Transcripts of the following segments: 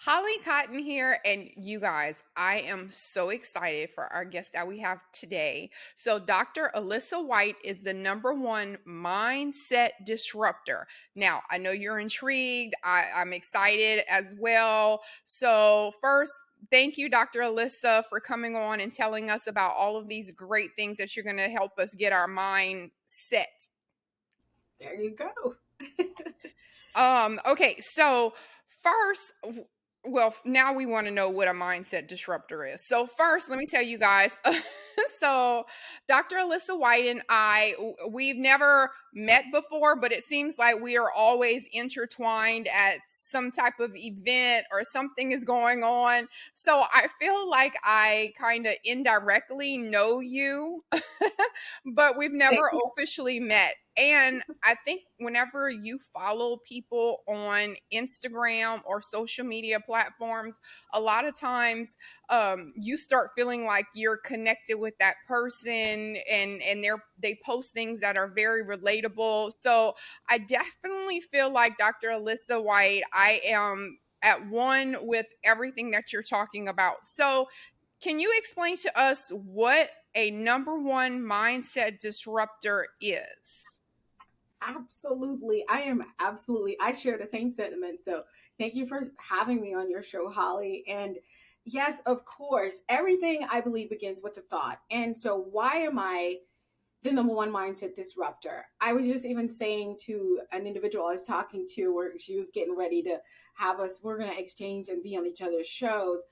Holly Cotton here, and you guys, I am so excited for our guest that we have today. So, Dr. Alisa Whyte is the #1 mindset disruptor. Now, I know you're intrigued. I'm excited as well. So, first, thank you, Dr. Alisa, for coming on and telling us about all of these great things that you're going to help us get our mind set. There you go. Okay, so first, well, now we want to know what a mindset disruptor is. So first, let me tell you guys. So Dr. Alisa Whyte and we've never met before, but it seems like we are always intertwined at some type of event or something is going on. So I feel like I kind of indirectly know you, but we've never officially met. And I think whenever you follow people on Instagram or social media platforms, a lot of times you start feeling like you're connected with that person, and they post things that are very relatable. So I definitely feel like Dr. Alisa Whyte, I am at one with everything that you're talking about. So can you explain to us what a #1 mindset disruptor is? Absolutely. I share the same sentiment. So thank you for having me on your show, Holly. And yes, of course, everything I believe begins with a thought. And so why am I the #1 mindset disruptor? I was just even saying to an individual I was talking to where she was getting ready to have us, we're going to exchange and be on each other's shows.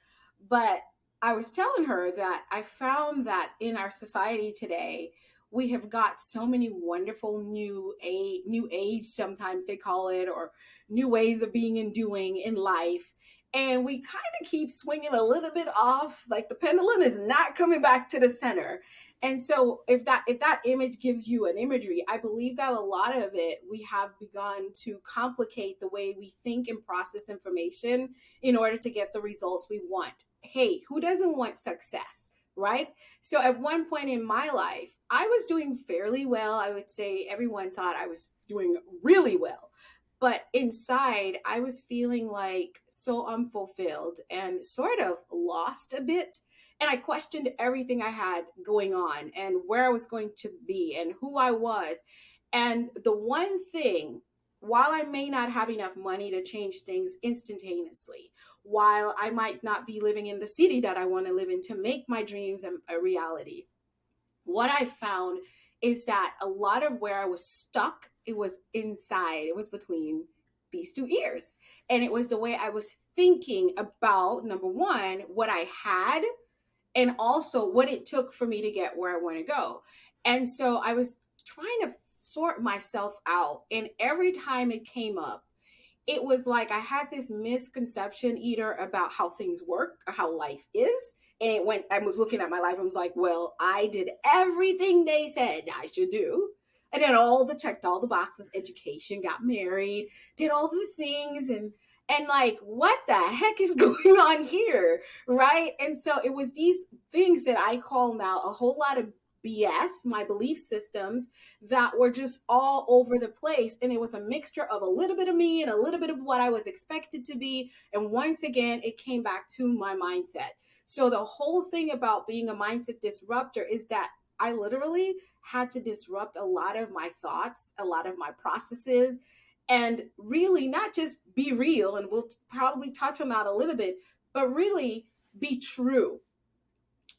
But I was telling her that I found that in our society today, we have got so many wonderful new age, sometimes they call it, or new ways of being and doing in life. And we kind of keep swinging a little bit off, like the pendulum is not coming back to the center. And so if that image gives you an imagery, I believe that a lot of it we have begun to complicate the way we think and process information in order to get the results we want. Hey, who doesn't want success? Right? So at one point in my life, I was doing fairly well. I would say everyone thought I was doing really well. But inside, I was feeling like so unfulfilled and sort of lost a bit. And I questioned everything I had going on and where I was going to be and who I was. And the one thing, while I may not have enough money to change things instantaneously, while I might not be living in the city that I want to live in to make my dreams a reality, what I found is that a lot of where I was stuck, it was inside, it was between these two ears. And it was the way I was thinking about, #1, what I had, and also what it took for me to get where I want to go. And so I was trying to sort myself out. And every time it came up, it was like I had this misconception either about how things work or how life is. And when I was looking at my life, I was like, well, I did everything they said I should do. I did checked all the boxes, education, got married, did all the things, and like, what the heck is going on here? Right. And so it was these things that I call now a whole lot of BS, my belief systems that were just all over the place. And it was a mixture of a little bit of me and a little bit of what I was expected to be. And once again, it came back to my mindset. So the whole thing about being a mindset disruptor is that I literally had to disrupt a lot of my thoughts, a lot of my processes, and really not just be real. And we'll probably touch on that a little bit, but really be true.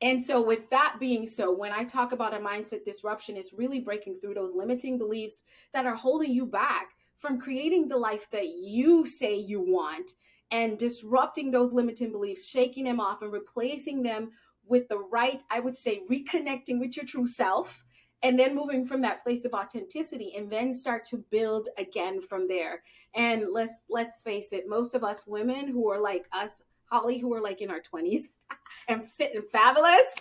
And so, with that being so, when I talk about a mindset disruption, it's really breaking through those limiting beliefs that are holding you back from creating the life that you say you want, and disrupting those limiting beliefs, shaking them off and replacing them with the right, I would say, reconnecting with your true self, and then moving from that place of authenticity and then start to build again from there. And let's face it, most of us women who are like us, Holly, who are like in our 20s and fit and fabulous,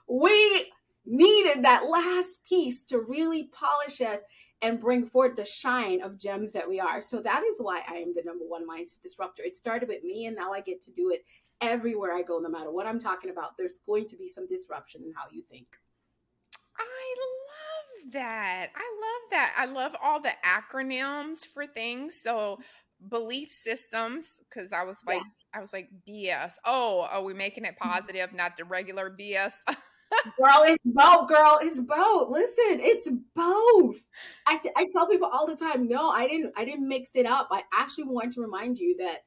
we needed that last piece to really polish us and bring forth the shine of gems that we are. So that is why I am the #1 mindset disruptor. It started with me, and now I get to do it everywhere I go. No matter what I'm talking about, there's going to be some disruption in how you think. I love that. I love that. I love all the acronyms for things. So belief systems, because Yes. I was like BS. Oh, are we making it positive, not the regular BS? Girl, it's both. Girl, it's both. Listen, it's both. I tell people all the time, no, I didn't mix it up. I actually want to remind you that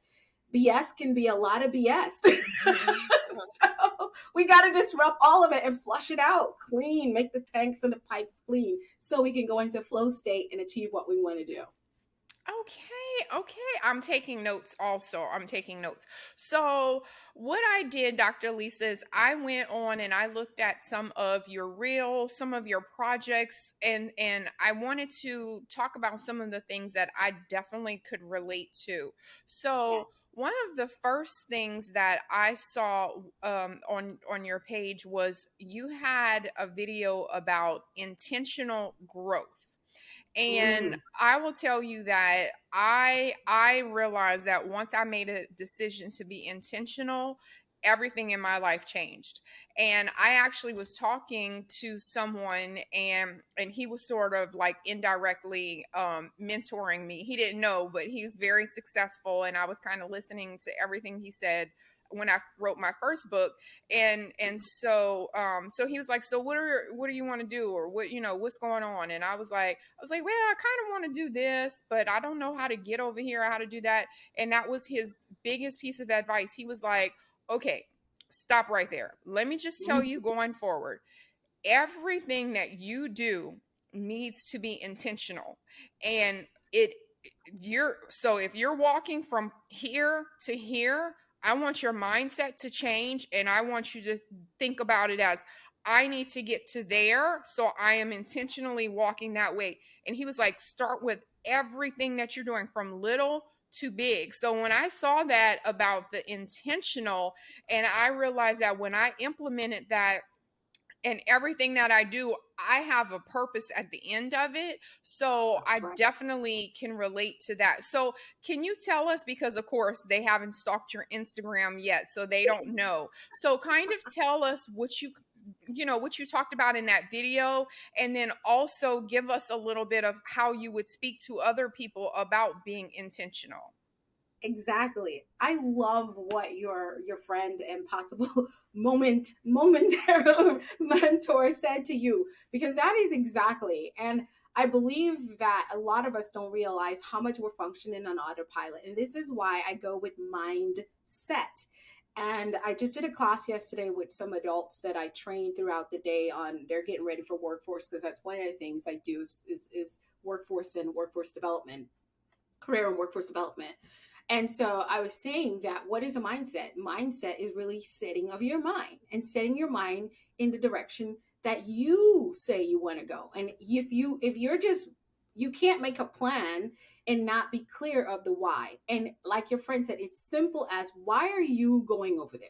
BS can be a lot of BS. So we got to disrupt all of it and flush it out clean, make the tanks and the pipes clean so we can go into flow state and achieve what we want to do. Okay, okay. I'm taking notes also. I'm taking notes. So, what I did, Dr. Lisa, is I went on and I looked at some of your reels, some of your projects, and I wanted to talk about some of the things that I definitely could relate to. So, Yes. one of the first things that I saw on your page was you had a video about intentional growth. And Mm, I will tell you that I realized that once I made a decision to be intentional, everything in my life changed. And I actually was talking to someone, and he was sort of like indirectly mentoring me. He didn't know, but he was very successful, and I was kind of listening to everything he said when I wrote my first book. And so so he was like, so what do you want to do, or what, what's going on? And I was like, well, I kind of want to do this, but I don't know how to get over here or how to do that. And that was his biggest piece of advice. He was like, okay, stop right there. Let me just tell you, going forward, everything that you do needs to be intentional. And it you're so if you're walking from here to here, I want your mindset to change, and I want you to think about it as, I need to get to there, so I am intentionally walking that way. And he was like, start with everything that you're doing from little to big. So when I saw that about the intentional, and I realized that when I implemented that, and everything that I do, I have a purpose at the end of it. So that's I right. definitely can relate to that. So can you tell us, because of course they haven't stalked your Instagram yet, so they don't know. So kind of tell us what what you talked about in that video, and then also give us a little bit of how you would speak to other people about being intentional. Exactly. I love what your friend and possible momentary mentor said to you, because that is exactly. And I believe that a lot of us don't realize how much we're functioning on autopilot. And this is why I go with mindset. And I just did a class yesterday with some adults that I train throughout the day on, they're getting ready for workforce, because that's one of the things I do is workforce and workforce development, career and workforce development. And so I was saying that what is a mindset? Mindset is really setting of your mind and setting your mind in the direction that you say you want to go. And if you're just, you can't make a plan and not be clear of the why. And like your friend said, it's simple as, why are you going over there?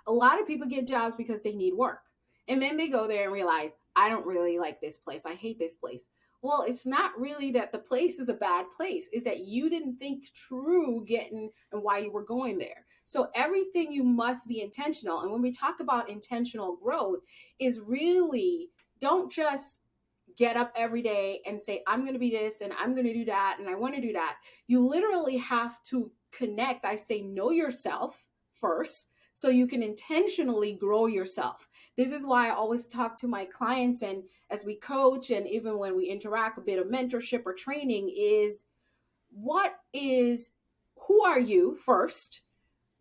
A lot of people get jobs because they need work. And then they go there and realize, I don't really like this place. I hate this place. Well, it's not really that the place is a bad place. It's that you didn't think through getting and why you were going there. So everything, you must be intentional. And when we talk about intentional growth, is really, don't just get up every day and say, I'm going to be this and I'm going to do that and I want to do that. You literally have to connect. I say, know yourself first so you can intentionally grow yourself. This is why I always talk to my clients, and as we coach and even when we interact, a bit of mentorship or training is, what is, who are you first?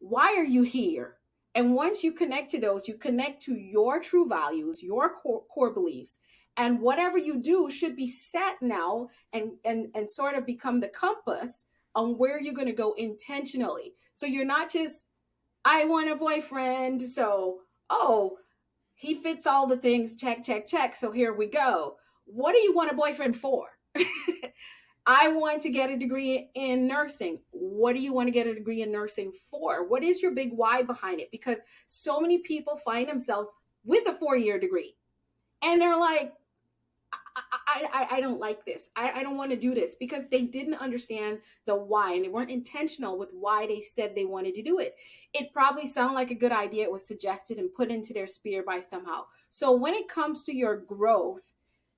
Why are you here? And once you connect to those, you connect to your true values, your core beliefs. And whatever you do should be set now and sort of become the compass on where you're going to go intentionally. So you're not just, I want a boyfriend. So, oh, he fits all the things, check, check, check. So here we go. What do you want a boyfriend for? I want to get a degree in nursing. What do you want to get a degree in nursing for? What is your big why behind it? Because so many people find themselves with a 4-year degree and they're like, I don't like this. I don't want to do this, because they didn't understand the why and they weren't intentional with why they said they wanted to do it. It probably sounded like a good idea. It was suggested and put into their sphere by somehow. So when it comes to your growth,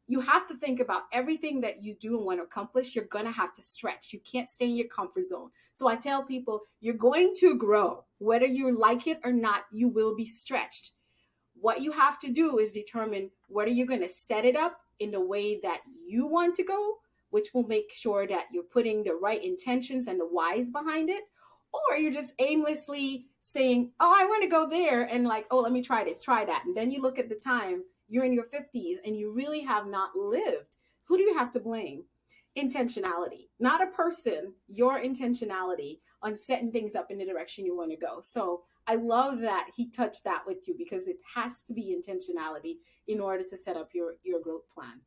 you have to think about everything that you do and want to accomplish. You're going to have to stretch. You can't stay in your comfort zone. So I tell people, you're going to grow. Whether you like it or not, you will be stretched. What you have to do is determine whether you're going to set it up in the way that you want to go, which will make sure that you're putting the right intentions and the whys behind it, or you're just aimlessly saying, oh, I want to go there, and like, oh, let me try this, try that. And then you look at the time, you're in your 50s and you really have not lived. Who do you have to blame? Intentionality, not a person, your intentionality on setting things up in the direction you want to go. So I love that he touched that with you, because it has to be intentionality in order to set up your growth plan.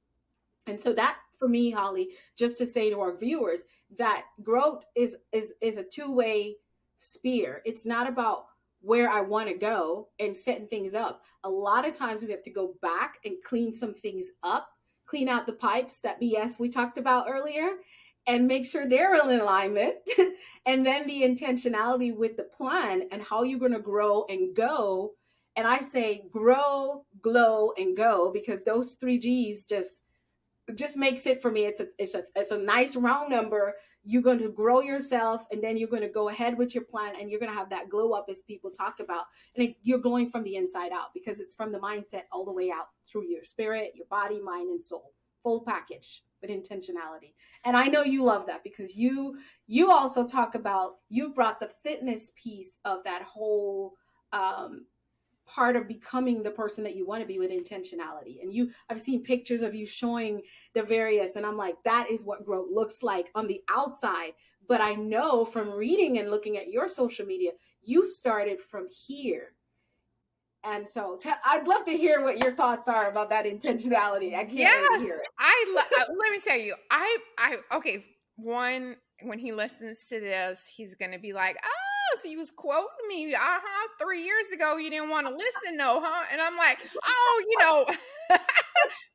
And so that, for me, Holly, just to say to our viewers that growth is a two-way spear. It's not about where I want to go and setting things up. A lot of times we have to go back and clean some things up, clean out the pipes, that BS we talked about earlier, and make sure they're in alignment. And then the intentionality with the plan and how you're going to grow and go. And I say grow, glow, and go, because those three G's just makes it, for me, it's a nice round number. You're going to grow yourself, and then you're going to go ahead with your plan, and you're going to have that glow up, as people talk about. And you're glowing from the inside out, because it's from the mindset all the way out through your spirit, your body, mind, and soul. Full package with intentionality. And I know you love that, because you also talk about, you brought the fitness piece of that whole part of becoming the person that you want to be with intentionality. And I've seen pictures of you showing the various, and I'm like, that is what growth looks like on the outside. But I know from reading and looking at your social media, you started from here. And so I'd love to hear what your thoughts are about that intentionality. I can't wait to Yes, hear it. let me tell you, okay, one, when he listens to this, he's gonna be like, oh, so you was quoting me, 3 years ago, you didn't want to listen, no, huh? And I'm like, oh,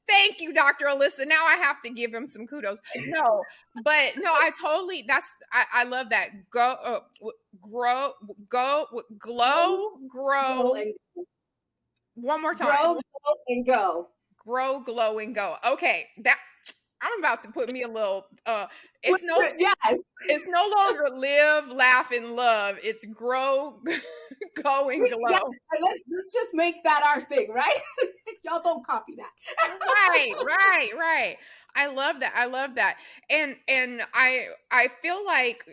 thank you, Dr. Alyssa. Now I have to give him some kudos. No, but no, I love that. Grow, go, glow, Grow grow. and One more time. grow, grow and go. Grow, glow, and go. Okay, that I'm about to put me a little. It's no, Yes. it's no longer live, laugh, and love. It's grow, go, and Yes. glow. Let's just make that our thing, right? Y'all don't copy that. Right. I love that. I love that. And I feel like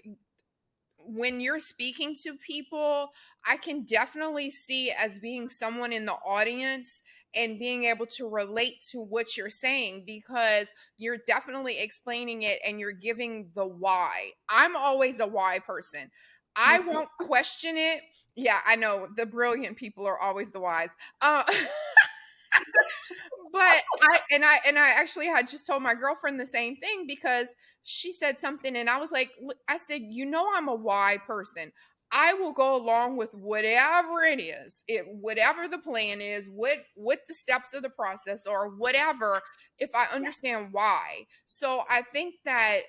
when you're speaking to people, I can definitely see as being someone in the audience and being able to relate to what you're saying, because you're definitely explaining it and you're giving the why. I'm always a why person. I Me too. won't question it. Yeah, I know the brilliant people are always the wise. Uh, but I actually had just told my girlfriend the same thing, because she said something and I was like, I said, I'm a why person. I will go along with whatever it is, whatever the plan is, what the steps of the process or whatever, if I Yes. understand why. So I think that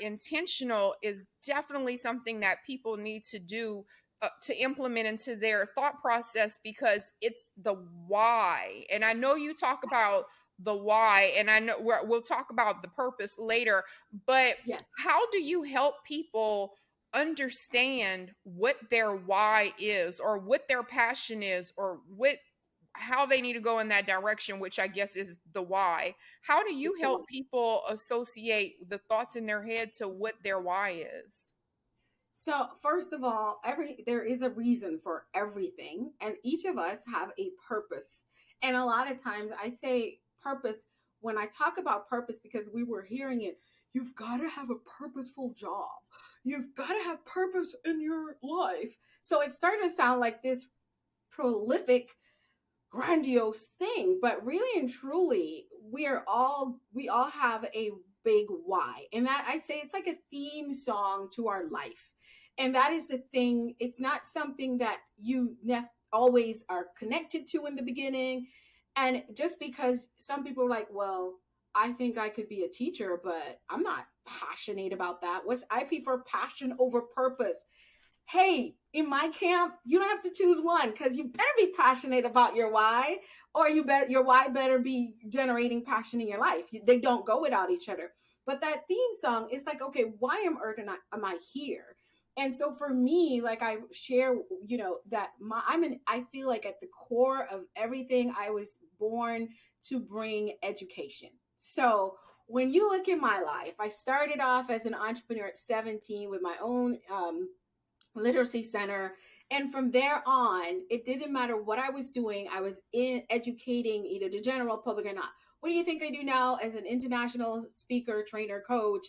intentional is definitely something that people need to do, to implement into their thought process, because it's the why. And I know you talk about the why, and I know we'll talk about the purpose later, but Yes. how do you help people understand what their why is, or what their passion is, or how they need to go in that direction, which I guess is the why? How do you help people associate the thoughts in their head to what their why is? So first of all, there is a reason for everything, and each of us have a purpose. And a lot of times I say purpose when I talk about purpose, because we were hearing it. You've got to have a purposeful job. You've got to have purpose in your life. So it's starting to sound like this prolific, grandiose thing, but really and truly, we all have a big why. And that, I say, it's like a theme song to our life. And that is the thing. It's not something that you always are connected to in the beginning. And just because some people are like, well, I think I could be a teacher, but I'm not passionate about that. I prefer passion over purpose. Hey, in my camp, you don't have to choose one because you better be passionate about your why, or your why better be generating passion in your life. They don't go without each other. But that theme song is like, okay, why am Earth and am I here? And so for me, like I share, that I feel like at the core of everything, I was born to bring education. So when you look at my life, I started off as an entrepreneur at 17 with my own literacy center. And from there on, it didn't matter what I was doing. I was in educating either the general public or not. What do you think I do now as an international speaker, trainer, coach?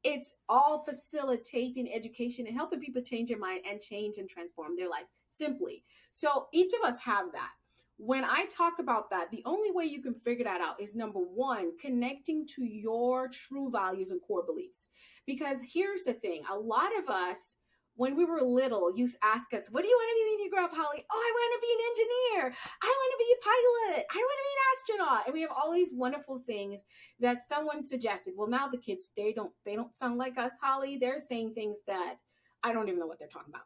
It's all facilitating education and helping people change their mind and change and transform their lives simply. So each of us have that. When I talk about that, the only way you can figure that out is number one, connecting to your true values and core beliefs. Because here's the thing, a lot of us, when we were little, used to ask us, what do you want to be when you grow up, Holly? Oh, I want to be an engineer. I want to be a pilot. I want to be an astronaut. And we have all these wonderful things that someone suggested. Well, now the kids, they don't sound like us, Holly. They're saying things that I don't even know what they're talking about.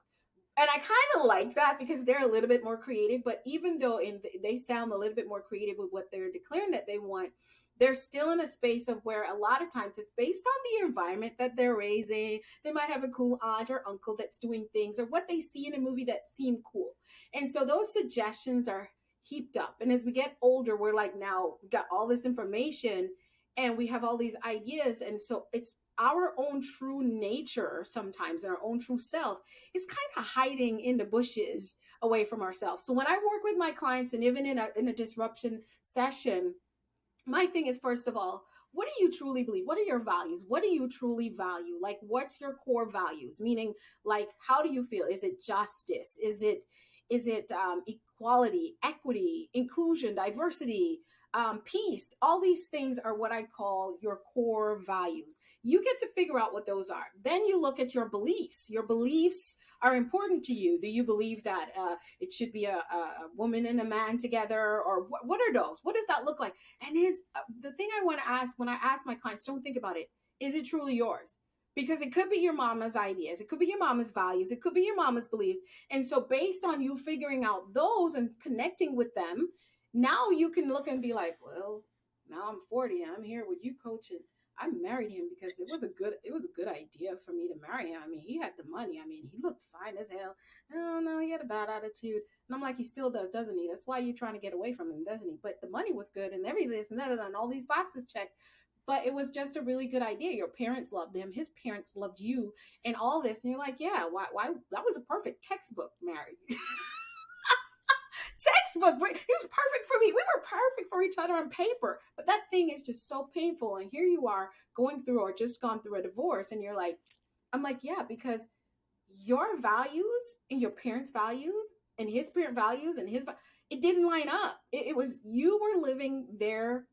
And I kind of like that because they're a little bit more creative. But even though they sound a little bit more creative with what they're declaring that they want, they're still in a space of where a lot of times it's based on the environment that they're raising. They might have a cool aunt or uncle that's doing things, or what they see in a movie that seem cool. And so those suggestions are heaped up. And as we get older, we're like, now we got all this information and we have all these ideas. And so it's our own true nature sometimes, and our own true self is kind of hiding in the bushes away from ourselves. So when I work with my clients, and even in a disruption session, my thing is, first of all, what do you truly believe? What are your values? What do you truly value? Like, what's your core values? Meaning, like, how do you feel? Is it justice? Is it equality, equity, inclusion, diversity, peace? All these things are what I call your core values. You get to figure out what those are. Then you look at your beliefs. Your beliefs are important to you. Do you believe that it should be a woman and a man together, or what are those? What does that look like? And is the thing I want to ask when I ask my clients, don't think about it. Is it truly yours? Because it could be your mama's ideas, it could be your mama's values, it could be your mama's beliefs. And so based on you figuring out those and connecting with them, now you can look and be like, well, now I'm 40 and I'm here with you, coach, and I married him because it was a good idea for me to marry him. I mean, he had the money. I mean, he looked fine as hell. Oh no, he had a bad attitude. And I'm like, he still does, doesn't he? That's why you're trying to get away from him, doesn't he? But the money was good and every this and that and all these boxes checked. But it was just a really good idea. Your parents loved him. His parents loved you, and all this. And you're like, yeah, why? That was a perfect textbook marriage. Textbook. It was perfect for me. We were perfect for each other on paper. But that thing is just so painful. And here you are going through or just gone through a divorce. And you're like, I'm like, yeah, because your values and your parents' values and his parent values and it didn't line up. It was, you were living their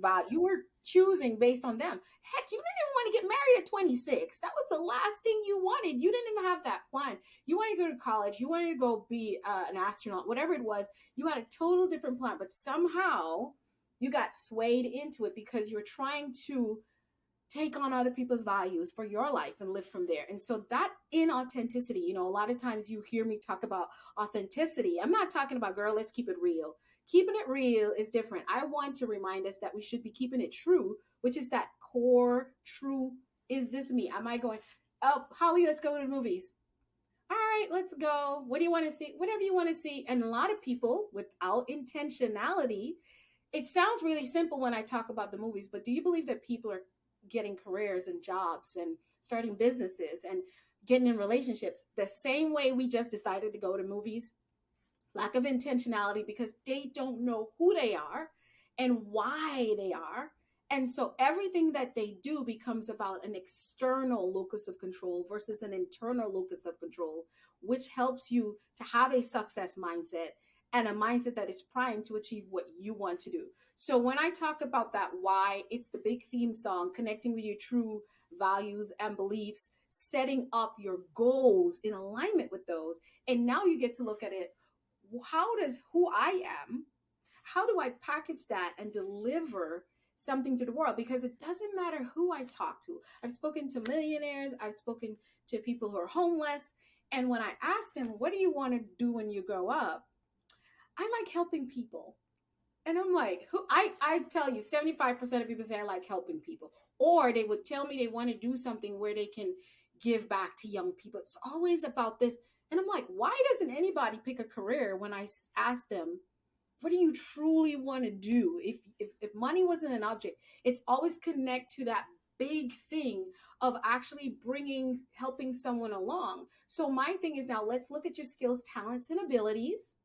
value. You were choosing based on them. Heck, you didn't even want to get married at 26. That was the last thing you wanted. You didn't even have that plan. You wanted to go to college. You wanted to go be an astronaut, whatever it was. You had a total different plan, but somehow you got swayed into it because you're trying to take on other people's values for your life and live from there. And so that inauthenticity, a lot of times you hear me talk about authenticity. I'm not talking about, girl, let's keep it real. Keeping it real is different. I want to remind us that we should be keeping it true, which is that core true. Is this me? Am I going, oh, Holly, let's go to the movies. All right, let's go. What do you want to see? Whatever you want to see. And a lot of people, without intentionality, it sounds really simple when I talk about the movies, but do you believe that people are getting careers and jobs and starting businesses and getting in relationships the same way we just decided to go to movies? Lack of intentionality, because they don't know who they are and why they are. And so everything that they do becomes about an external locus of control versus an internal locus of control, which helps you to have a success mindset and a mindset that is primed to achieve what you want to do. So when I talk about that why, it's the big theme song, connecting with your true values and beliefs, setting up your goals in alignment with those. And now you get to look at it, how does who I am, how do I package that and deliver something to the world? Because it doesn't matter who I talk to. I've spoken to millionaires, I've spoken to people who are homeless, And when I asked him, what do you want to do when you grow up? I like helping people. And I'm like, who I tell you, 75% of people say I like helping people. Or they would tell me they want to do something where they can give back to young people. It's always about this. And I'm like, why doesn't anybody pick a career when I ask them, what do you truly want to do? If money wasn't an object, it's always connect to that big thing of actually bringing helping someone along. So my thing is, now let's look at your skills, talents, and abilities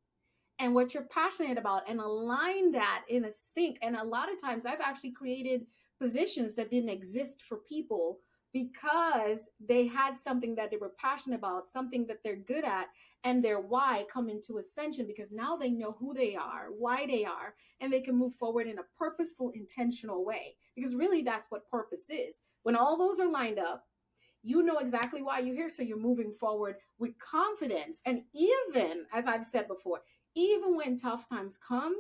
and what you're passionate about and align that in a sync. And a lot of times I've actually created positions that didn't exist for people because they had something that they were passionate about, something that they're good at, and their why come into ascension because now they know who they are, why they are, and they can move forward in a purposeful, intentional way. Because really, that's what purpose is. When all those are lined up, you know exactly why you're here. So you're moving forward with confidence. And even, as I've said before, even when tough times come,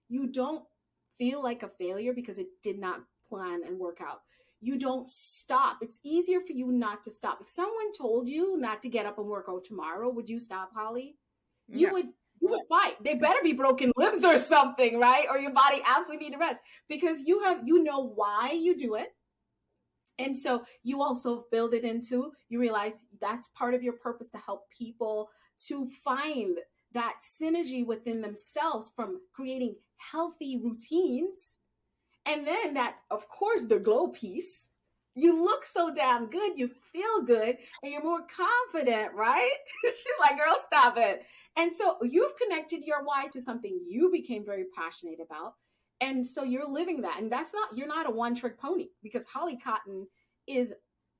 you don't feel like a failure because it did not plan and work out. You don't stop. It's easier for you not to stop. If someone told you not to get up and work out tomorrow, would you stop, Holly? No. You would fight. They better be broken limbs or something, right? Or your body absolutely need to rest because you know why you do it, and so you also build it into, you realize that's part of your purpose to help people to find that synergy within themselves from creating healthy routines. And then that, of course, the glow piece. You look so damn good, you feel good, and you're more confident, right? She's like, girl, stop it. And so you've connected your why to something you became very passionate about. And so you're living that. And you're not a one trick pony because Holly Cotton is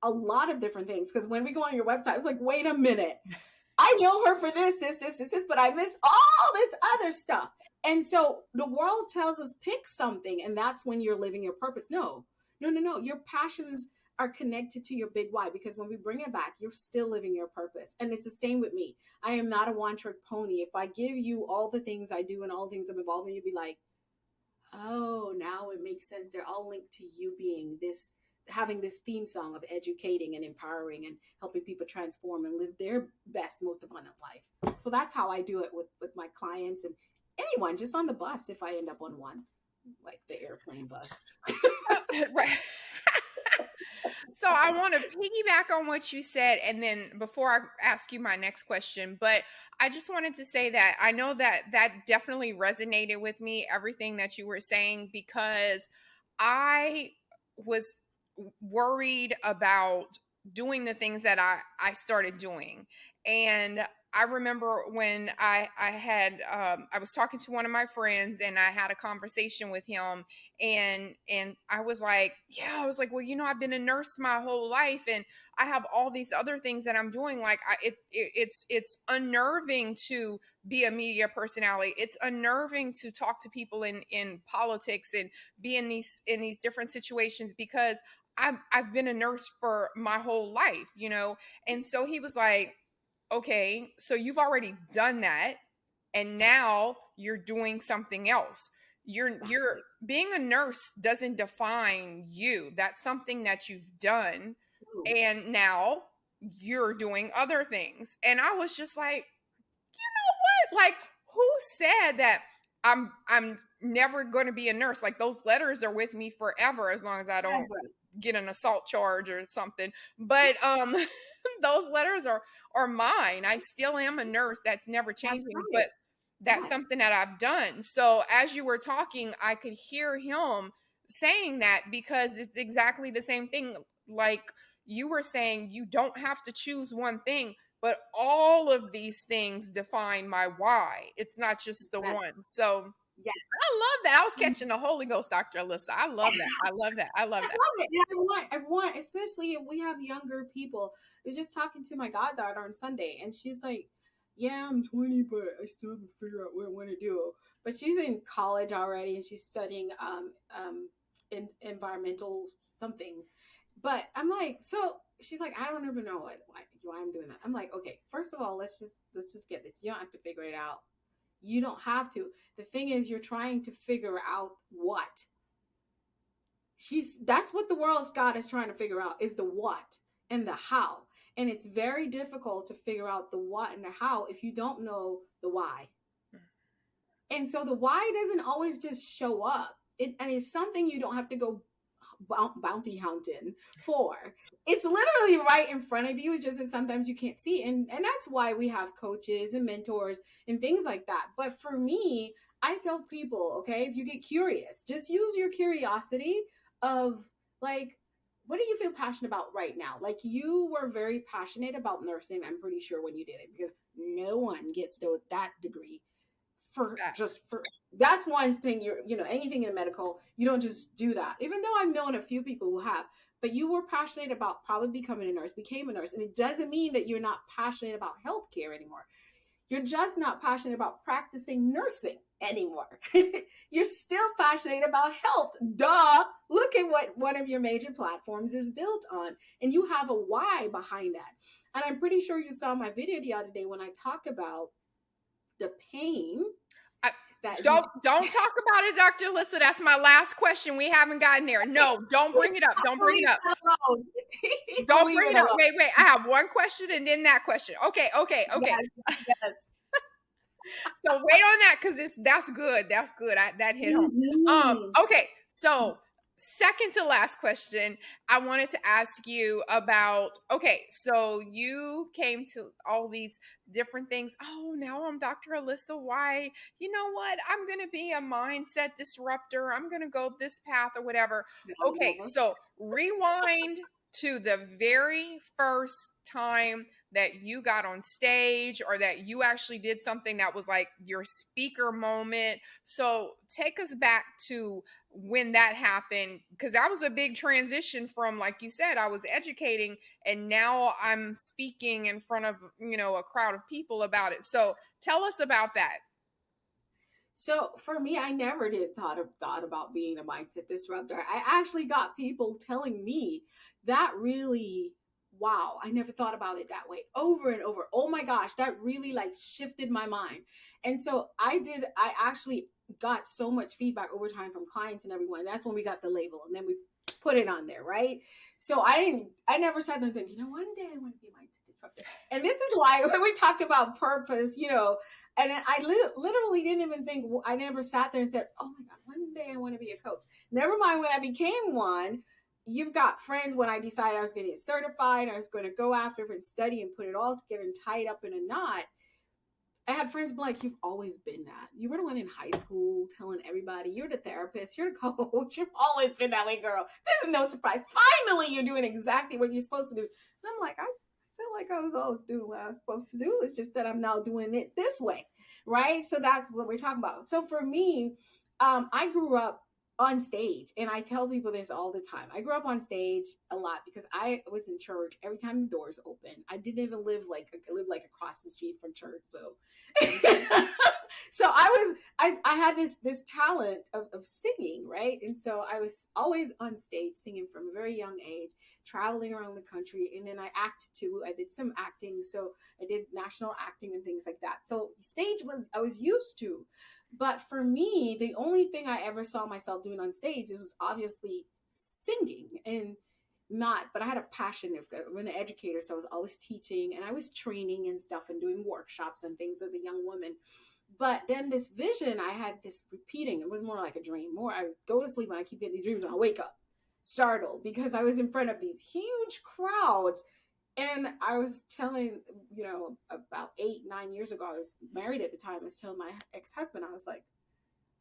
a lot of different things. Because when we go on your website, it's like, wait a minute. I know her for this, but I miss all this other stuff. And so the world tells us pick something, and that's when you're living your purpose. No, no, no, no. Your passions are connected to your big why because when we bring it back, you're still living your purpose. And it's the same with me. I am not a one trick pony. If I give you all the things I do and all the things I'm involved in, you'd be like, oh, now it makes sense. They're all linked to you being this, having this theme song of educating and empowering and helping people transform and live their best, most abundant life. So that's how I do it with my clients and anyone just on the bus if I end up on one, like the airplane bus. Right. So I want to piggyback on what you said, and then before I ask you my next question, but I just wanted to say that I know that that definitely resonated with me, everything that you were saying, because I was worried about doing the things that I started doing. And I remember when I was talking to one of my friends and I had a conversation with him, and I was like, yeah, I was like, well, I've been a nurse my whole life, and I have all these other things that I'm doing. Like, it's unnerving to be a media personality. It's unnerving to talk to people in politics and be in these different situations because I've been a nurse for my whole life, And so he was like, okay, so you've already done that, and now you're doing something else. You're being a nurse doesn't define you. That's something that you've done, and now you're doing other things. And I was just like, what? Like, who said that I'm never going to be a nurse? Like, those letters are with me forever as long as I don't get an assault charge or something. But those letters are mine. I still am a nurse. That's never changing. But that's something that I've done. So as you were talking, I could hear him saying that because it's exactly the same thing. Like you were saying, you don't have to choose one thing, but all of these things define my why. It's not just the one. So Yeah. I love that. I was catching the Holy Ghost, Dr. Alyssa. I love that. I love that. I love that. I love it. And I want, especially if we have younger people. I was just talking to my goddaughter on Sunday, and she's like, yeah, I'm 20, but I still haven't figured out what I want to do. But she's in college already, and she's studying in environmental something. But I'm like, so she's like, I don't even know why I'm doing that. I'm like, okay, first of all, let's just get this. You don't have to figure it out. You don't have to. The thing is, you're trying to figure out what. That's what the world's God is trying to figure out is the what and the how. And it's very difficult to figure out the what and the how if you don't know the why. And so the why doesn't always just show up. And it's something you don't have to go bounty hunting for. It's literally right in front of you. It's just that sometimes you can't see. And that's why we have coaches and mentors and things like that. But for me, I tell people, okay, if you get curious, just use your curiosity of like, what do you feel passionate about right now? Like you were very passionate about nursing, I'm pretty sure, when you did it, because no one gets that degree for just for that's one thing. You're anything in medical, you don't just do that, even though I've known a few people who have. But you were passionate about probably becoming a nurse, became a nurse, and it doesn't mean that you're not passionate about healthcare anymore. You're just not passionate about practicing nursing anymore. You're still passionate about health. Duh. Look at what one of your major platforms is built on, and you have a why behind that. And I'm pretty sure you saw my video the other day when I talk about the pain. Don't talk about it, Dr. Alyssa. That's my last question. We haven't gotten there. No, don't bring it up. Don't bring it up. Don't bring it up. Wait. I have one question and then that question. Okay. Yes. So wait on that because that's good. That's good. That hit home. Okay. So second to last question, I wanted to ask you about, okay, so you came to all these different things. Oh, now I'm Dr. Alisa Whyte. You know what? I'm going to be a mindset disruptor. I'm going to go this path or whatever. Okay, so rewind to the very first time that you got on stage or that you actually did something that was like your speaker moment. So take us back to when that happened, because that was a big transition from, like you said, I was educating and now I'm speaking in front of, a crowd of people about it. So tell us about that. So for me, I never did thought about being a mindset disruptor. I actually got people telling me that really, wow, I never thought about it that way, over and over. Oh my gosh, that really like shifted my mind. And so I actually got so much feedback over time from clients and everyone. That's when we got the label and then we put it on there, right? So I never sat there and think, one day I want to be a mindset disruptor. And this is why when we talk about purpose, and I literally didn't even think, I never sat there and said, oh my God, one day I want to be a coach. Never mind when I became one. You've got friends when I decided I was getting certified, I was going to go after it and study and put it all together and tie it up in a knot. I had friends be like, you've always been that. You were the one in high school telling everybody, you're the therapist, you're the coach. You've always been that way, girl. This is no surprise. Finally, you're doing exactly what you're supposed to do. And I'm like, I feel like I was always doing what I was supposed to do. It's just that I'm now doing it this way, right? So that's what we're talking about. So for me, I grew up on stage, and I tell people this all the time. I grew up on stage a lot because I was in church every time the doors open. I didn't even live like across the street from church, so so I had this talent of singing, right? And so I was always on stage singing from a very young age, traveling around the country, and then I act too. I did some acting, so I did national acting and things like that. So stage I was used to. But for me, the only thing I ever saw myself doing on stage was obviously singing, and but I had a passion of an educator. So I was always teaching and I was training and stuff and doing workshops and things as a young woman. But then this vision, I had this repeating. It was more like a dream. I would go to sleep and I keep getting these dreams and I wake up startled because I was in front of these huge crowds. And I was telling, about 8-9 years ago, I was married at the time. I was telling my ex-husband, I was like,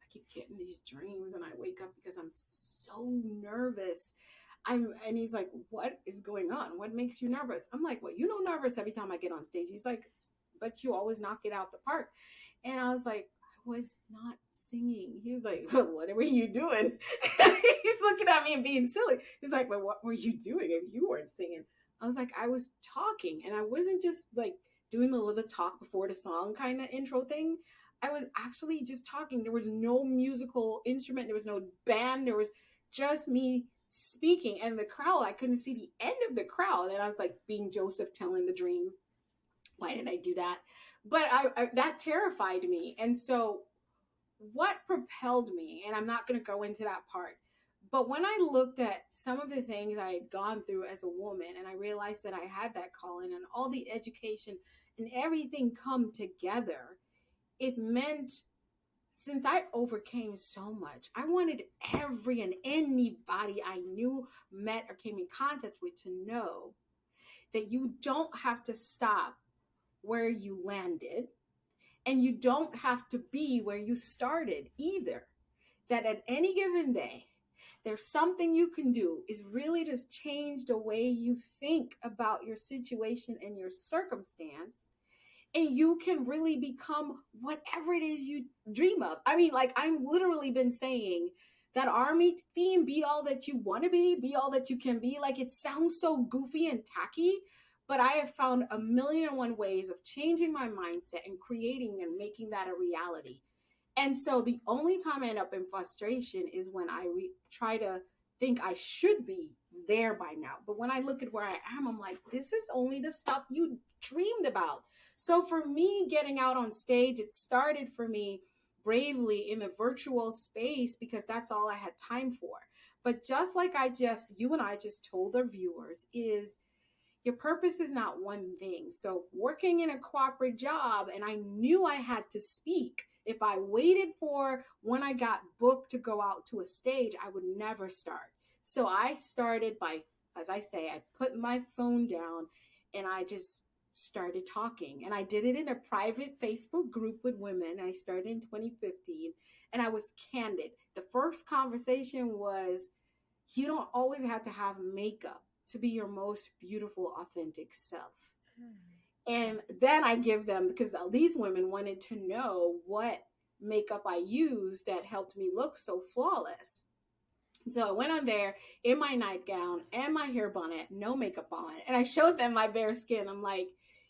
I keep getting these dreams and I wake up because I'm so nervous. And he's like, what is going on? What makes you nervous? I'm like, well, nervous every time I get on stage. He's like, but you always knock it out the park. And I was like, I was not singing. He was like, well, what were you doing? He's looking at me and being silly. He's like, well, what were you doing if you weren't singing? I was like, I was talking, and I wasn't just like doing the little talk before the song kind of intro thing. I was actually just talking. There was no musical instrument. There was no band. There was just me speaking, and the crowd, I couldn't see the end of the crowd. And I was like being Joseph telling the dream. Why did I do that? But that terrified me. And so what propelled me, and I'm not going to go into that part, But when I looked at some of the things I had gone through as a woman, and I realized that I had that calling and all the education and everything come together, it meant, since I overcame so much, I wanted every and anybody I knew, met, or came in contact with to know that you don't have to stop where you landed, and you don't have to be where you started either. That at any given day, there's something you can do is really just change the way you think about your situation and your circumstance, and you can really become whatever it is you dream of. I mean, like, I'm literally been saying that army theme, be all that you want to be all that you can be. Like, it sounds so goofy and tacky, but I have found a million and one ways of changing my mindset and creating and making that a reality. And so the only time I end up in frustration is when I try to think I should be there by now. But when I look at where I am, I'm like, this is only the stuff you dreamed about. So for me, getting out on stage, it started for me bravely in the virtual space because that's all I had time for. But just like you and I just told our viewers, is your purpose is not one thing. So working in a corporate job, and I knew I had to speak. If I waited for when I got booked to go out to a stage, I would never start. So I started by, as I say, I put my phone down and I just started talking. And I did it in a private Facebook group with women. I started in 2015 and I was candid. The first conversation was, you don't always have to have makeup to be your most beautiful, authentic self. And then I give them, because these women wanted to know what makeup I used that helped me look so flawless. So I went on there in my nightgown and my hair bonnet, no makeup on, and I showed them my bare skin. I'm like,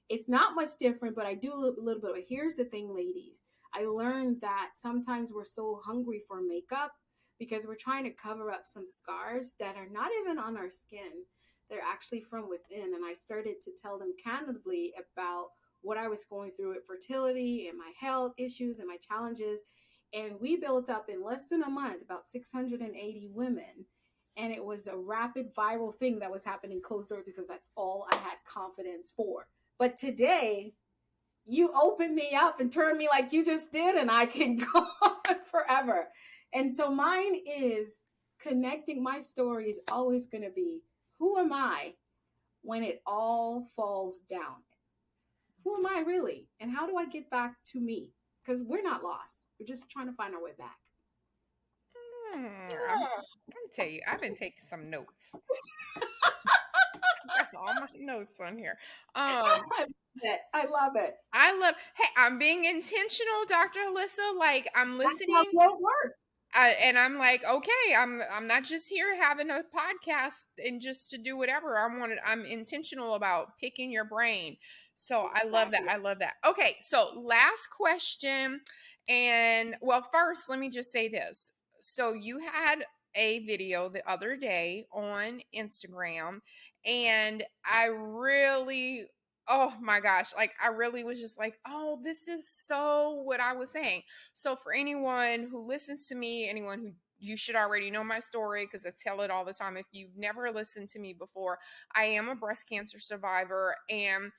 it's not much different, but I do a little bit. But here's the thing, ladies. I learned that sometimes we're so hungry for makeup because we're trying to cover up some scars that are not even on our skin. They're actually from within. And I started to tell them candidly about what I was going through with fertility and my health issues and my challenges. And we built up in less than a month about 680 women. And it was a rapid viral thing that was happening closed door because that's all I had confidence for. But today, you open me up and turn me like you just did, and I can go on forever. And so mine is connecting. My story is always going to be, who am I when it all falls down? Who am I really? And how do I get back to me? Because we're not lost. We're just trying to find our way back. I'm gonna tell you, I've been taking some notes. Got all my notes on here. I love it. Hey, I'm being intentional, Dr. Alisa. Like, I'm listening. That's how it works. And I'm like, okay, I'm not just here having a podcast and just to do whatever. I'm intentional about picking your brain. So exactly. I love that. I love that. Okay, so last question. And well, first, let me just say this. So you had a video the other day on Instagram, and I really, oh my gosh, like I really was just like, oh, this is so what I was saying. So for anyone who listens to me, anyone who, you should already know my story because I tell it all the time. If you've never listened to me before, I am a breast cancer survivor. And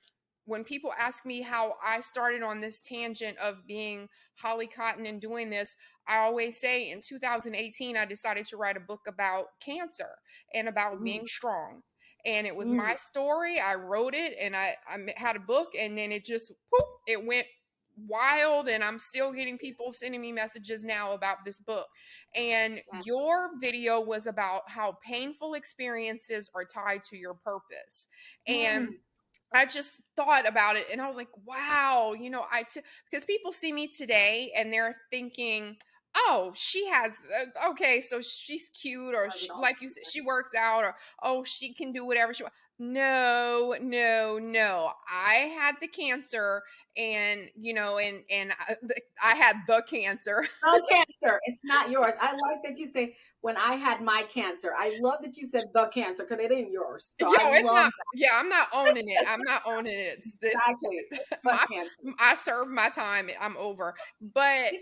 when people ask me how I started on this tangent of being Holly Cotton and doing this, I always say in 2018, I decided to write a book about cancer and about being strong. And it was my story. I wrote it and I had a book, and then it just, whoop, it went wild, and I'm still getting people sending me messages now about this book. And your video was about how painful experiences are tied to your purpose. And I just thought about it and I was like, wow, because people see me today and they're thinking, oh, she has, okay, so she's cute, or like you said, she works out, or, oh, she can do whatever she wants. No. I had the cancer, and, I had the cancer. The cancer. It's not yours. I like that you say, when I had my cancer. I love that you said the cancer because it ain't yours. So I love that. Yeah, I'm not owning it. I'm not owning it. Exactly. I served my time. I'm over. But,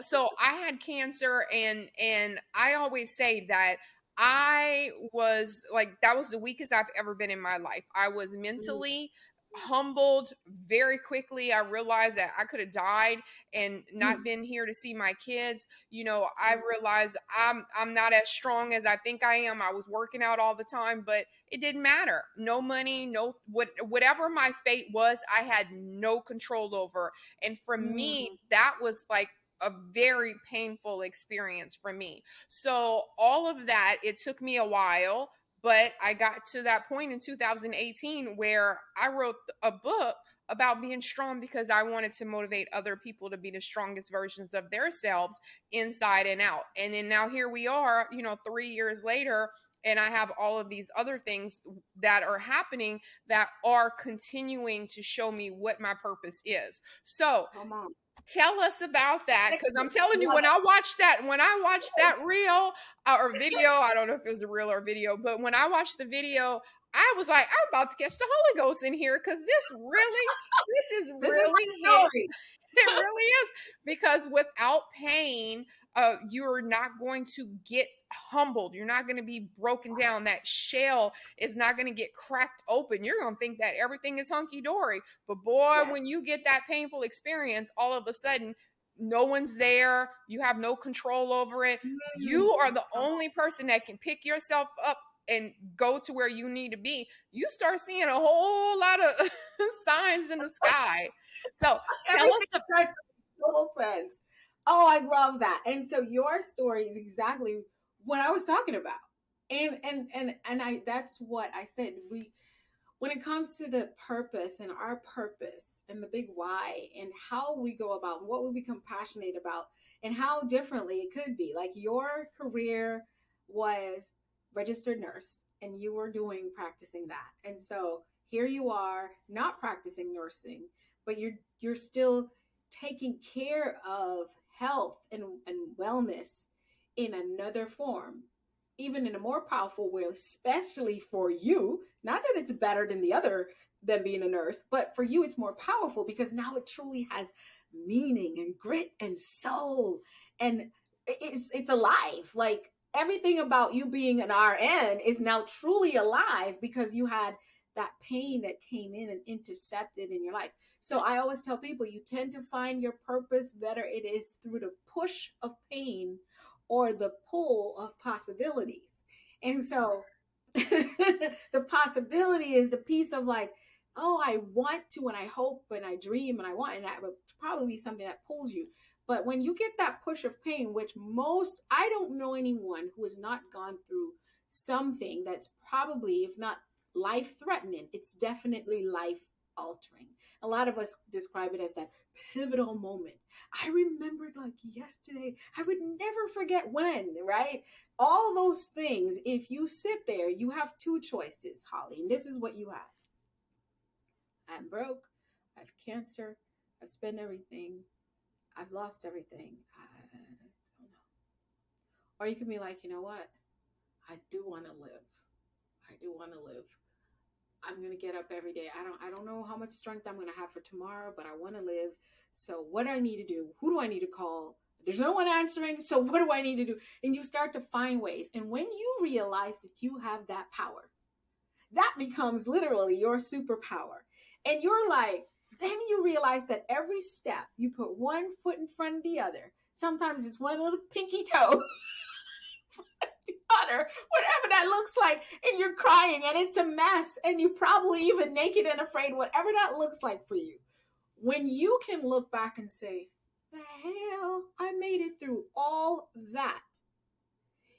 so I had cancer, and I always say that I was like, that was the weakest I've ever been in my life. I was mentally humbled very quickly. I realized that I could have died and not been here to see my kids. I realized I'm not as strong as I think I am. I was working out all the time, but it didn't matter. No money, whatever my fate was, I had no control over. And for me, Mm. that was like a very painful experience for me. So all of that, it took me a while, but I got to that point in 2018 where I wrote a book about being strong because I wanted to motivate other people to be the strongest versions of themselves inside and out. And then now here we are, 3 years later, and I have all of these other things that are happening that are continuing to show me what my purpose is. So Come on. tell us about that, because I'm telling you, Love when I watched that reel or video, I don't know if it was a reel or video, but when I watched the video, I was like, I'm about to catch the Holy Ghost in here, because this is this is really my hit. story. It really is, because without pain, you're not going to get humbled. You're not going to be broken down. That shell is not going to get cracked open. You're going to think that everything is hunky dory. But boy, Yes. when you get that painful experience, all of a sudden, no one's there. You have no control over it. Mm. You are the Come only person that can pick yourself up and go to where you need to be. You start seeing a whole lot of signs in the sky. So tell Everything us. starts to make total sense. Oh, I love that. And so your story is exactly what I was talking about. And I that's what I said. When it comes to the purpose and our purpose and the big why and how we go about and what we become passionate about and how differently it could be. Like your career was registered nurse and you were doing practicing that. And so here you are not practicing nursing, but you're still taking care of health and wellness in another form, even in a more powerful way, especially for you. Not that it's better than the other than being a nurse, but for you, it's more powerful because now it truly has meaning and grit and soul, and it's alive. Like everything about you being an RN is now truly alive because you had that pain that came in and intercepted in your life. So I always tell people you tend to find your purpose, whether it is through the push of pain or the pull of possibilities. And so the possibility is the piece of like, oh, I want to and I hope and I dream and I want, and that would probably be something that pulls you. But when you get that push of pain, which I don't know anyone who has not gone through something that's probably, if not life threatening, it's definitely life altering. A lot of us describe it as that pivotal moment. I remembered like yesterday. I would never forget when, right? All those things, if you sit there, you have two choices, Holly, and this is what you have. I'm broke, I have cancer, I've spent everything, I've lost everything. I don't know. Or you can be like, you know what? I do want to live. I do want to live. I'm gonna get up every day. I don't know how much strength I'm gonna have for tomorrow, but I want to live. So what do I need to do? Who do I need to call? There's no one answering. So what do I need to do? And you start to find ways. And when you realize that you have that power, that becomes literally your superpower. And you're like, then you realize that every step you put one foot in front of the other. Sometimes it's one little pinky toe daughter, whatever that looks like, and you're crying and it's a mess, and you're probably even naked and afraid, whatever that looks like for you. When you can look back and say, the hell, I made it through all that.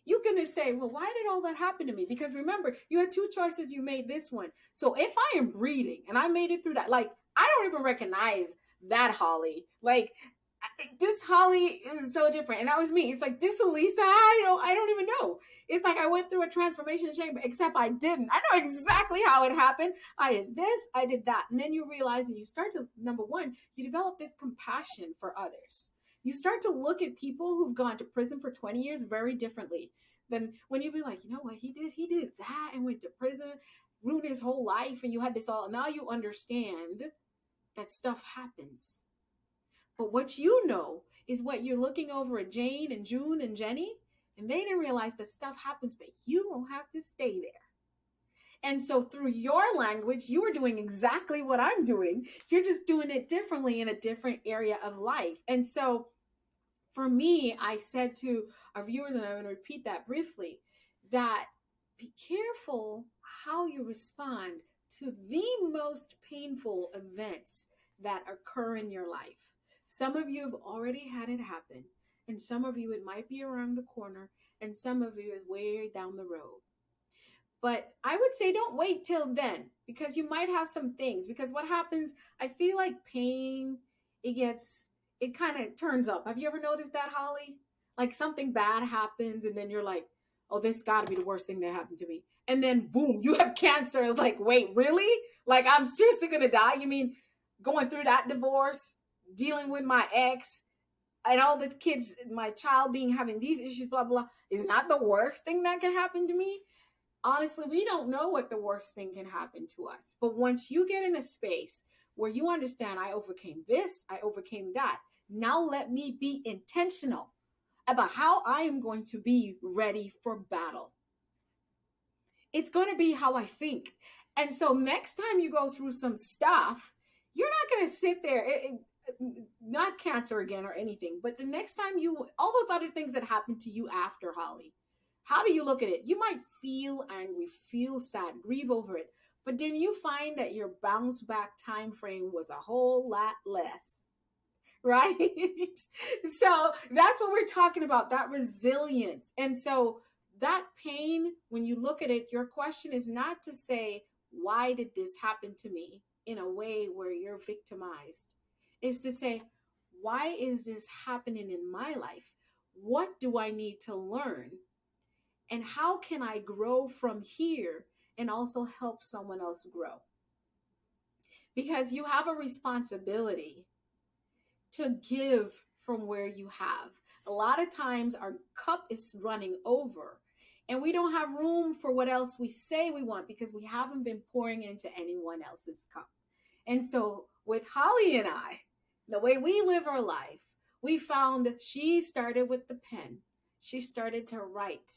You're going to say, well, why did all that happen to me? Because remember, you had two choices. You made this one. So if I am breathing and I made it through that, like, I don't even recognize that Holly. Like, this Holly is so different. And that was me. It's like, this Alisa, I don't even know. It's like I went through a transformation chamber, except I didn't. I know exactly how it happened. I did this, I did that. And then you realize, and you start to, number one, you develop this compassion for others. You start to look at people who've gone to prison for 20 years very differently than when you be like, you know what, he did that and went to prison, ruined his whole life, and you had this all. Now you understand that stuff happens. But what you know is what you're looking over at Jane and June and Jenny. And they didn't realize that stuff happens, but you don't have to stay there. And so through your language, you are doing exactly what I'm doing. You're just doing it differently in a different area of life. And so for me, I said to our viewers, and I'm going to repeat that briefly, that be careful how you respond to the most painful events that occur in your life. Some of you have already had it happen, and some of you, it might be around the corner, and some of you is way down the road. But I would say don't wait till then, because you might have some things. Because what happens, I feel like pain, it kind of turns up. Have you ever noticed that, Holly? Like something bad happens, and then you're like, oh, this got to be the worst thing that happened to me. And then boom, you have cancer. It's like, wait, really? Like, I'm seriously going to die? You mean going through that divorce, dealing with my ex, and all the kids, my child being having these issues, blah, blah, is not the worst thing that can happen to me? Honestly, we don't know what the worst thing can happen to us. But once you get in a space where you understand, I overcame this, I overcame that, now let me be intentional about how I am going to be ready for battle. It's going to be how I think. And so next time you go through some stuff, you're not going to sit there, not cancer again or anything, but the next time all those other things that happen to you after, Holly, how do you look at it? You might feel angry, feel sad, grieve over it, but then you find that your bounce back time frame was a whole lot less, right? So that's what we're talking about, that resilience. And so that pain, when you look at it, your question is not to say, why did this happen to me in a way where you're victimized? It's to say, why is this happening in my life? What do I need to learn? And how can I grow from here and also help someone else grow? Because you have a responsibility to give from where you have. A lot of times our cup is running over and we don't have room for what else we say we want because we haven't been pouring into anyone else's cup. And so with Holly and I, the way we live our life, we found she started with the pen. She started to write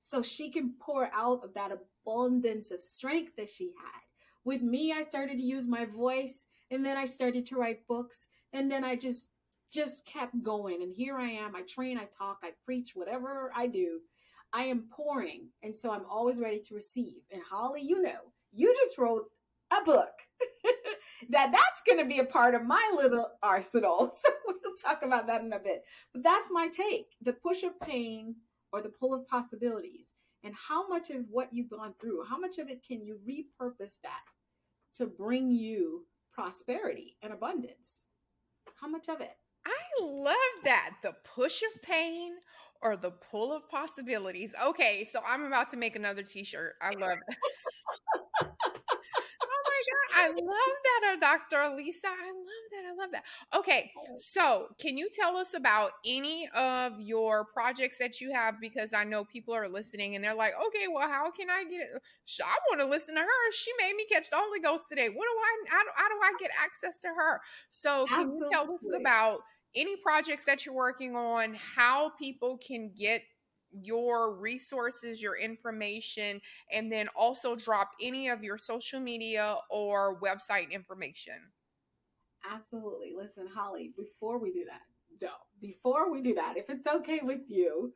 so she can pour out of that abundance of strength that she had. With me, I started to use my voice, and then I started to write books, and then I just kept going. And here I am. I train, I talk, I preach, whatever I do, I am pouring. And so I'm always ready to receive. And Holly, you just wrote a book that's going to be a part of my little arsenal. So we'll talk about that in a bit. But that's my take. The push of pain or the pull of possibilities, and how much of what you've gone through, how much of it can you repurpose that to bring you prosperity and abundance? How much of it? I love that. The push of pain or the pull of possibilities. Okay, so I'm about to make another t-shirt. I love it. Oh my God, I love that, Dr. Alisa. I love that. Okay, so can you tell us about any of your projects that you have? Because I know people are listening and they're like, okay, well, how can I get it? I want to listen to her. She made me catch the Holy Ghost today. How do I get access to her? So can you tell us about any projects that you're working on, how people can get your resources, your information, and then also drop any of your social media or website information? Absolutely. Listen, Holly, before we do that, if it's okay with you,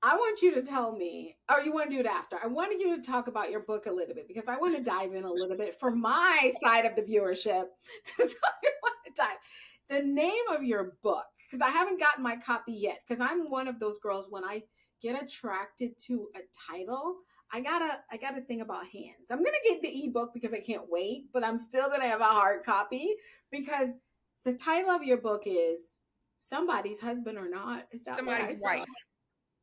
I want you to tell me, or you want to do it after? I wanted you to talk about your book a little bit because I want to dive in a little bit for my side of the viewership. So I want to dive. The name of your book, because I haven't gotten my copy yet, because I'm one of those girls, when I get attracted to a title, I gotta think about hands. I'm gonna get the ebook because I can't wait, but I'm still gonna have a hard copy because the title of your book is Somebody's Husband or Not. Is that Somebody's wife?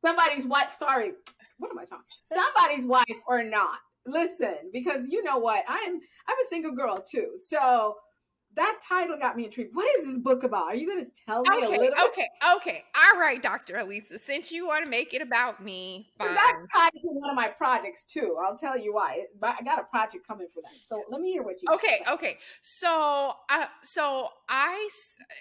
Somebody's wife. Sorry, what am I talking? Somebody's wife or not. Listen, because you know what, I'm a single girl too, so that title got me intrigued. What is this book about? Are you going to tell me a little bit? Okay. All right, Dr. Alisa, since you want to make it about me, fine. That's tied to one of my projects too. I'll tell you why. I got a project coming for that. So let me hear what you. Okay. So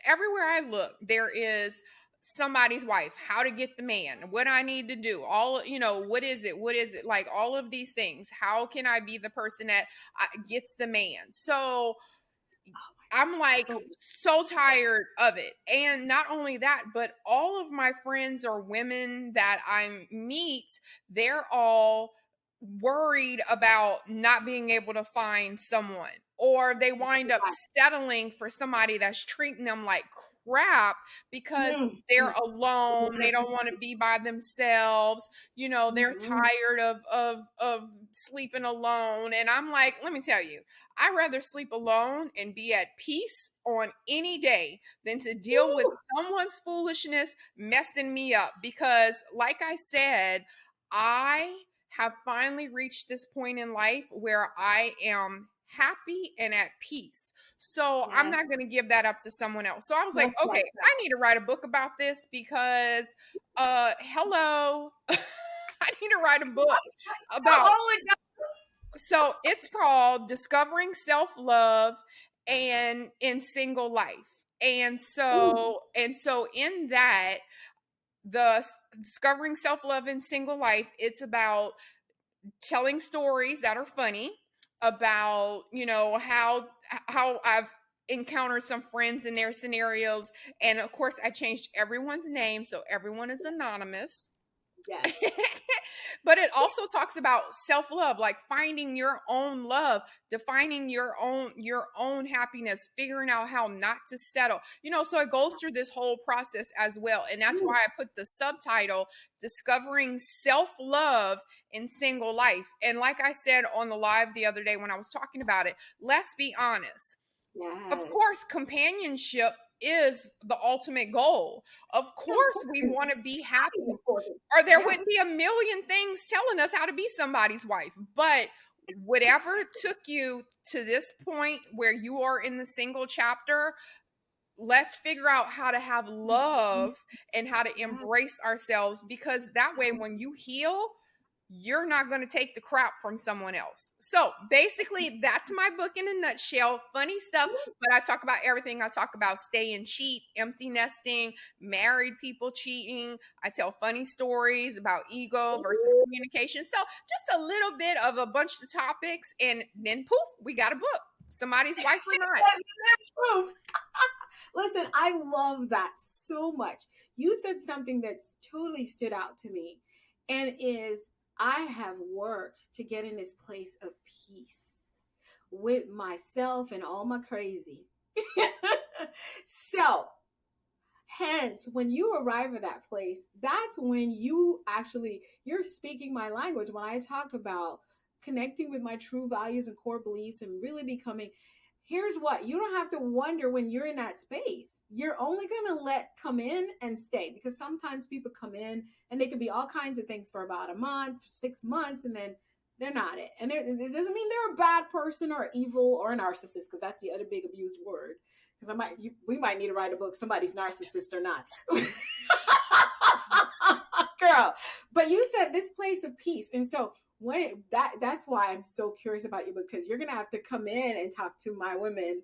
everywhere I look, there is somebody's wife, how to get the man, what I need to do, all, what is it, like all of these things. How can I be the person that gets the man? So I'm like So so tired of it. And not only that, but all of my friends or women that I meet, they're all worried about not being able to find someone, or they wind up settling for somebody that's treating them like crap because mm, they're mm, alone, they don't want to be by themselves, they're mm, tired of sleeping alone. And I'm like, let me tell you, I'd rather sleep alone and be at peace on any day than to deal with woo, someone's foolishness messing me up. Because, like I said, I have finally reached this point in life where I am happy and at peace. So I'm yes, not going to give that up to someone else. So I was like, just okay, like I need to write a book about this because, hello, I need to write a book that. about, Oh my so it's called Discovering Self-Love and in Single Life. And God. so in that, the Discovering Self-Love in Single Life, it's about telling stories that are funny about, how I've encountered some friends in their scenarios. And of course, I changed everyone's name so everyone is anonymous. Yes. But it also talks about self-love, like finding your own love, defining your own happiness, figuring out how not to settle, so it goes through this whole process as well. And that's why Ooh, I put the subtitle Discovering Self-Love in Single Life. And like I said on the live the other day when I was talking about it, let's be honest, of course, yes. companionship is the ultimate goal. Of Of course, we course. want to be Highly happy, important. or there wouldn't be Yes. a million things telling us how to be somebody's wife. But whatever took you to this point where you are in the single chapter, let's figure out how to have love Yes. and how to embrace ourselves, because that way when you heal, you're not going to take the crap from someone else. So basically, that's my book in a nutshell. Funny stuff, but I talk about everything. I talk about stay and cheat, empty nesting, married people cheating. I tell funny stories about ego versus Ooh. communication. So just a little bit of a bunch of topics, and then poof, we got a book. Somebody's wife or not. That's proof. Listen, I love that so much. You said something that's totally stood out to me, and is I have worked to get in this place of peace with myself and all my crazy. So, hence, when you arrive at that place, that's when you're speaking my language. When I talk about connecting with my true values and core beliefs and really becoming, here's what, you don't have to wonder when you're in that space. You're only going to let come in and stay, because sometimes people come in and they can be all kinds of things for about a month, 6 months, and then they're not it. And it doesn't mean they're a bad person or evil or a narcissist, because that's the other big abused word. Because we might need to write a book, somebody's narcissist or not. Girl, but you said this place of peace, and so that's why I'm so curious about you, because you're gonna have to come in and talk to my women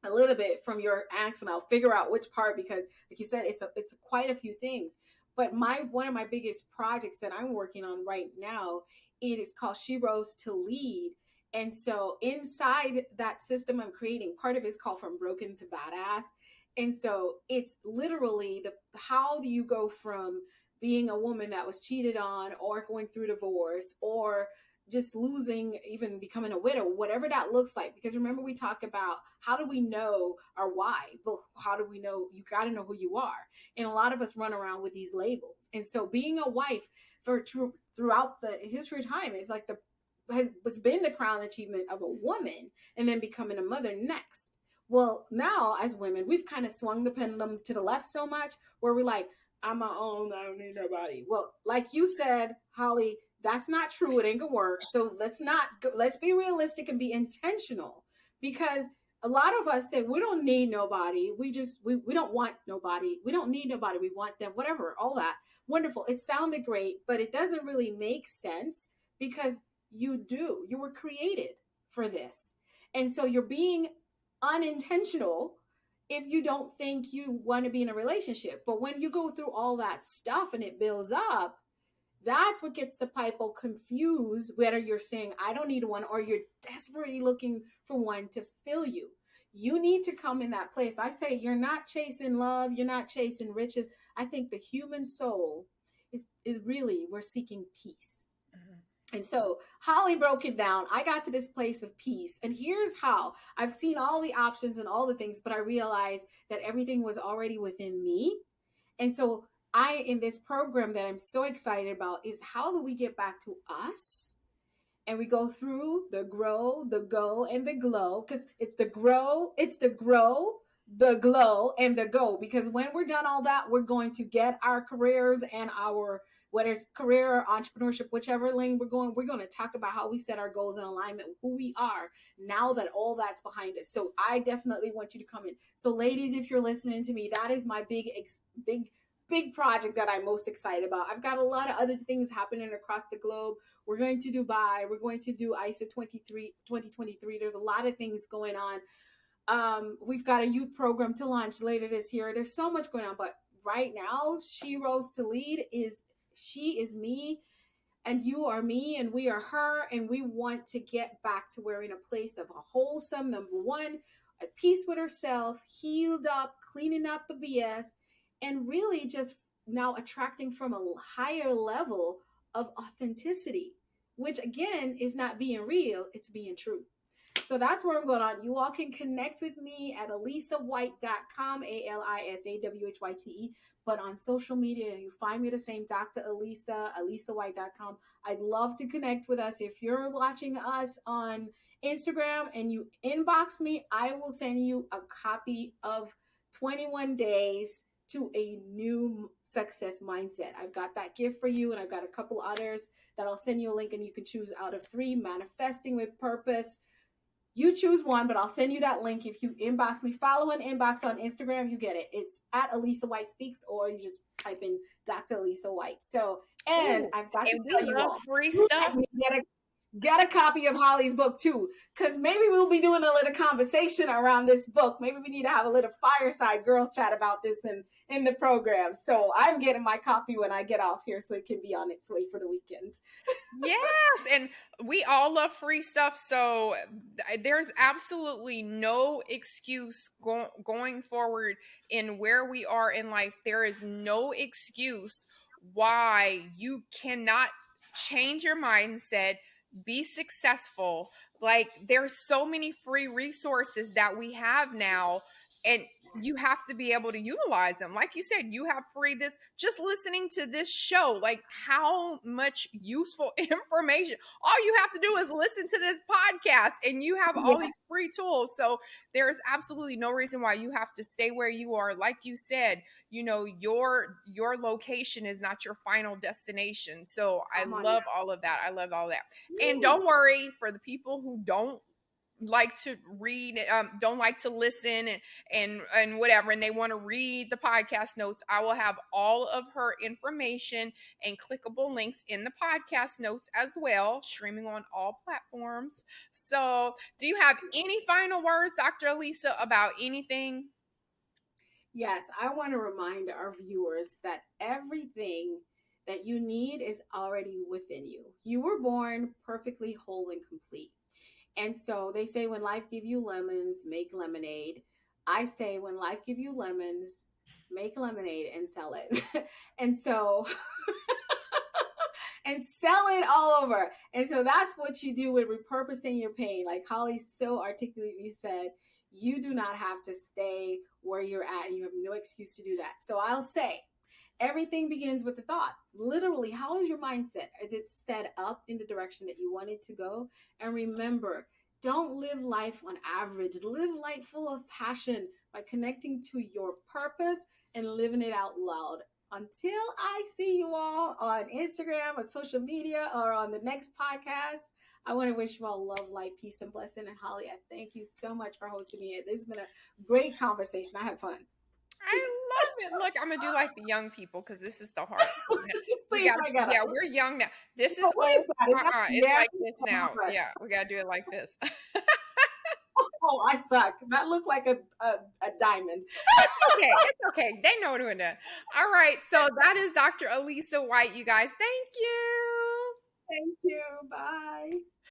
a little bit from your accent. I'll figure out which part, because like you said, it's quite a few things. But my one of my biggest projects that I'm working on right now, it is called She Rose to Lead. And so inside that system I'm creating, part of it is called From Broken to Badass. And so it's literally the how do you go from being a woman that was cheated on, or going through divorce, or just losing, even becoming a widow, whatever that looks like. Because remember, we talk about how do we know our why, but how do we know? You got to know who you are. And a lot of us run around with these labels. And so being a wife throughout the history of time is like has been the crown achievement of a woman, and then becoming a mother next. Well, now as women, we've kind of swung the pendulum to the left so much where we're like, I'm my own, I don't need nobody. Well, like you said, Holly, that's not true. It ain't gonna work. So let's be realistic and be intentional, because a lot of us say we don't need nobody. We don't want nobody. We don't need nobody. We want them, whatever, all that. Wonderful. It sounded great, but it doesn't really make sense, because you were created for this. And so you're being unintentional if you don't think you want to be in a relationship. But when you go through all that stuff and it builds up, that's what gets the people confused, whether you're saying, I don't need one, or you're desperately looking for one to fill you. You need to come in that place. I say, you're not chasing love, you're not chasing riches. I think the human soul is really, we're seeking peace. And so Holly broke it down. I got to this place of peace. And here's how. I've seen all the options and all the things, but I realized that everything was already within me. And so in this program that I'm so excited about, is how do we get back to us? And we go through the grow, the go, and the glow, because it's the grow, the glow, and the go. Because when we're done all that, we're going to get our careers and our, whether it's career or entrepreneurship, whichever lane we're going to talk about how we set our goals in alignment with who we are now that all that's behind us. So I definitely want you to come in. So ladies, if you're listening to me, that is my big project that I'm most excited about. I've got a lot of other things happening across the globe. We're going to Dubai. We're going to do ISA 2023. There's a lot of things going on. We've got a youth program to launch later this year. There's so much going on, but right now, She Rose to Lead is, she is me, and you are me, and we are her, and we want to get back to where in a place of a wholesome, number one, at peace with herself, healed up, cleaning up the BS, and really just now attracting from a higher level of authenticity, which again is not being real, it's being true. So that's where I'm going on. You all can connect with me at alisawhyte.com, ALISAWHYTE. But on social media, you find me the same, Dr. Alisa, alisawhyte.com. I'd love to connect with us. If you're watching us on Instagram and you inbox me, I will send you a copy of 21 Days to a New Success Mindset. I've got that gift for you, and I've got a couple others that I'll send you a link, and you can choose out of 3. Manifesting with Purpose. You choose one, but I'll send you that link. If you inbox me, follow an inbox on Instagram, you get it. It's at Alisa Whyte Speaks, or you just type in Dr. Alisa Whyte. So, and Ooh, I've got to and tell we you love all, free you stuff. get a copy of Holly's book too, because maybe we'll be doing a little conversation around this book. Maybe we need to have a little fireside girl chat about this in the program. So I'm getting my copy when I get off here, so it can be on its way for the weekend. Yes, and we all love free stuff, so there's absolutely no excuse going forward in where we are in life. There is no excuse why you cannot change your mindset, be successful. Like, there's so many free resources that we have now, and you have to be able to utilize them. Like you said, you have free this, just listening to this show, like how much useful information. All you have to do is listen to this podcast and you have all these free tools. So there's absolutely no reason why you have to stay where you are. Like you said, you know, your location is not your final destination. So I love all of that. I love all that. And don't worry, for the people who don't like to read, don't like to listen and whatever, and they want to read the podcast notes, I will have all of her information and clickable links in the podcast notes as well, streaming on all platforms. So do you have any final words, Dr. Alisa, about anything? Yes, I want to remind our viewers that everything that you need is already within you. You were born perfectly whole and complete. And so they say, when life give you lemons, make lemonade. I say, when life give you lemons, make lemonade and sell it. And so and sell it all over. And so that's what you do with repurposing your pain. Like Holly so articulately said, you do not have to stay where you're at, and you have no excuse to do that. So I'll say, everything begins with a thought. Literally, how is your mindset? Is it set up in the direction that you want it to go? And remember, don't live life on average. Live life full of passion by connecting to your purpose and living it out loud. Until I see you all on Instagram, on social media, or on the next podcast, I want to wish you all love, light, peace, and blessing. And Holly, I thank you so much for hosting me. This has been a great conversation. I had fun. I love it. Look, I'm gonna do like the young people, because this is the hard part. Please, Yeah, we're young now. This is what old. is that? Is that It's yeah, like this now. Yeah, we gotta do it like this. Oh, I suck. That looked like a diamond. Okay, it's okay. They know what we're doing. All right, so that is Dr. Alisa Whyte, you guys. Thank you. Thank you. Bye.